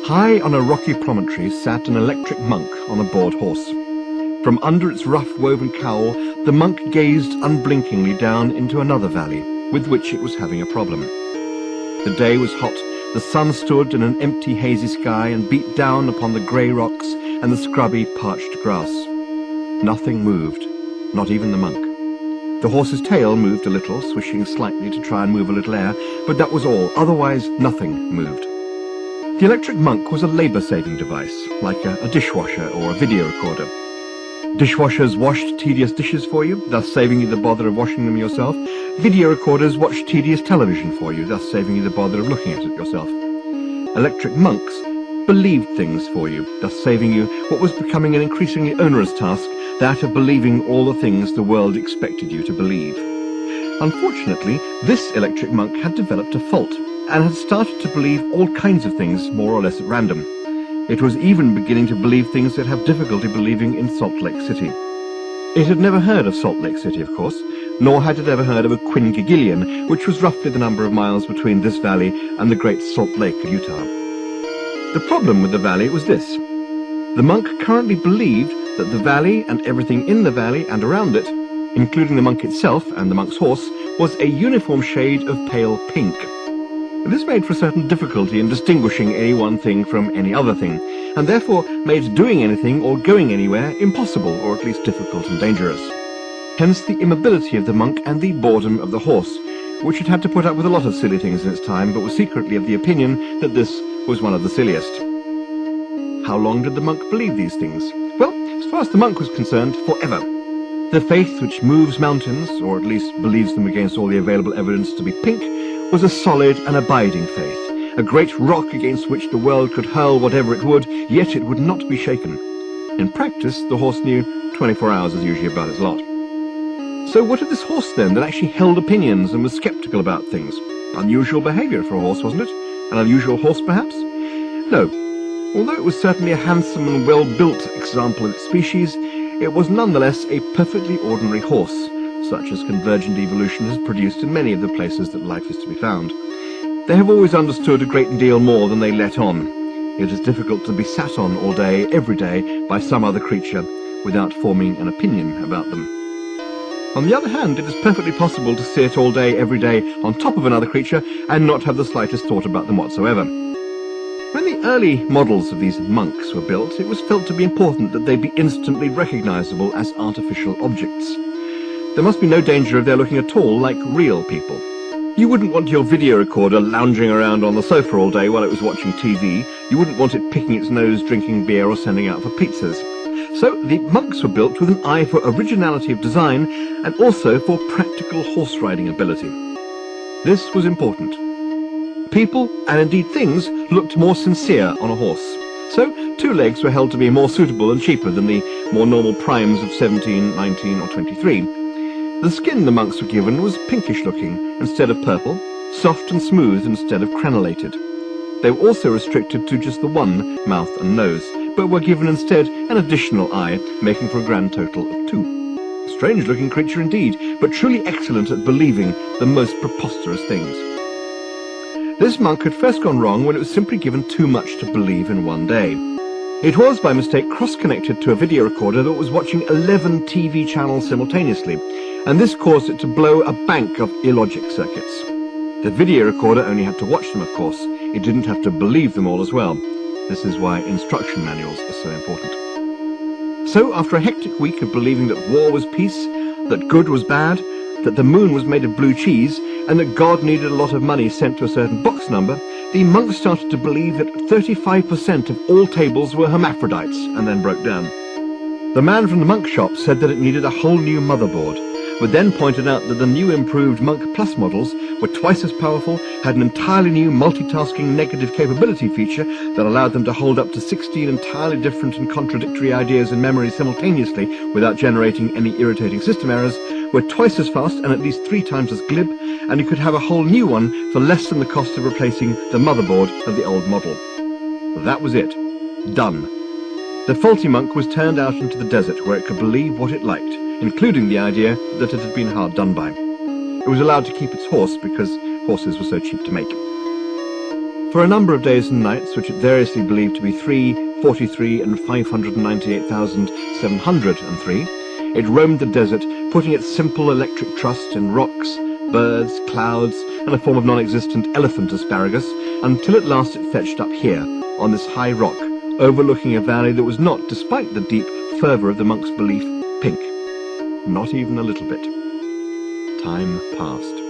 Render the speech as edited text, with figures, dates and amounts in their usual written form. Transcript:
High on a rocky promontory sat an electric monk on a bored horse. From under its rough woven cowl, the monk gazed unblinkingly down into another valley, with which it was having a problem. The day was hot, the sun stood in an empty hazy sky and beat down upon the grey rocks and the scrubby parched grass. Nothing moved, not even the monk. The horse's tail moved a little, swishing slightly to try and move a little air, but that was all, otherwise nothing moved. The electric monk was a labour-saving device, like a dishwasher or a video recorder. Dishwashers washed tedious dishes for you, thus saving you the bother of washing them yourself. Video recorders watched tedious television for you, thus saving you the bother of looking at it yourself. Electric monks believed things for you, thus saving you what was becoming an increasingly onerous task, that of believing all the things the world expected you to believe. Unfortunately, this electric monk had developed a fault, and had started to believe all kinds of things more or less at random. It was even beginning to believe things that have difficulty believing in Salt Lake City. It had never heard of Salt Lake City, of course, nor had it ever heard of a quingillion, which was roughly the number of miles between this valley and the Great Salt Lake of Utah. The problem with the valley was this. The monk currently believed that the valley and everything in the valley and around it, including the monk itself and the monk's horse, was a uniform shade of pale pink. This made for a certain difficulty in distinguishing any one thing from any other thing, and therefore made doing anything or going anywhere impossible, or at least difficult and dangerous. Hence the immobility of the monk and the boredom of the horse, which had had to put up with a lot of silly things in its time, but was secretly of the opinion that this was one of the silliest. How long did the monk believe these things? Well, as far as the monk was concerned, forever. The faith which moves mountains, or at least believes them against all the available evidence to be pink, was a solid and abiding faith, a great rock against which the world could hurl whatever it would, yet it would not be shaken. In practice, the horse knew 24 hours is usually about its lot. So what did this horse then, that actually held opinions and was sceptical about things? Unusual behaviour for a horse, wasn't it? An unusual horse, perhaps? No. Although it was certainly a handsome and well-built example of its species, it was nonetheless a perfectly ordinary horse, such as convergent evolution has produced in many of the places that life is to be found. They have always understood a great deal more than they let on. It is difficult to be sat on all day, every day, by some other creature, without forming an opinion about them. On the other hand, it is perfectly possible to sit all day, every day, on top of another creature, and not have the slightest thought about them whatsoever. When the early models of these monks were built, it was felt to be important that they be instantly recognizable as artificial objects. There must be no danger of their looking at all like real people. You wouldn't want your video recorder lounging around on the sofa all day while it was watching TV. You wouldn't want it picking its nose, drinking beer, or sending out for pizzas. So the monks were built with an eye for originality of design and also for practical horse riding ability. This was important. People, and indeed things, looked more sincere on a horse. So 2 legs were held to be more suitable and cheaper than the more normal primes of 17, 19, or 23. The skin the monks were given was pinkish-looking instead of purple, soft and smooth instead of crenellated. They were also restricted to just the one mouth and nose, but were given instead an additional eye, making for a grand total of 2. A strange-looking creature indeed, but truly excellent at believing the most preposterous things. This monk had first gone wrong when it was simply given too much to believe in one day. It was, by mistake, cross-connected to a video recorder that was watching 11 TV channels simultaneously, and this caused it to blow a bank of illogic circuits. The video recorder only had to watch them, of course. It didn't have to believe them all as well. This is why instruction manuals are so important. So, after a hectic week of believing that war was peace, that good was bad, that the moon was made of blue cheese, and that God needed a lot of money sent to a certain box number, the monks started to believe that 35% of all tables were hermaphrodites, and then broke down. The man from the monk shop said that it needed a whole new motherboard, but then pointed out that the new improved Monk Plus models were twice as powerful, had an entirely new multitasking negative capability feature that allowed them to hold up to 16 entirely different and contradictory ideas in memory simultaneously without generating any irritating system errors, were twice as fast and at least 3 times as glib, and you could have a whole new one for less than the cost of replacing the motherboard of the old model. That was it. Done. The faulty monk was turned out into the desert where it could believe what it liked, including the idea that it had been hard done by. It was allowed to keep its horse because horses were so cheap to make. For a number of days and nights, which it variously believed to be 3, 43, and 598,703, it roamed the desert, putting its simple electric trust in rocks, birds, clouds, and a form of non-existent elephant asparagus, until at last it fetched up here, on this high rock, overlooking a valley that was not, despite the deep fervour of the monk's belief, pink. Not even a little bit. Time passed.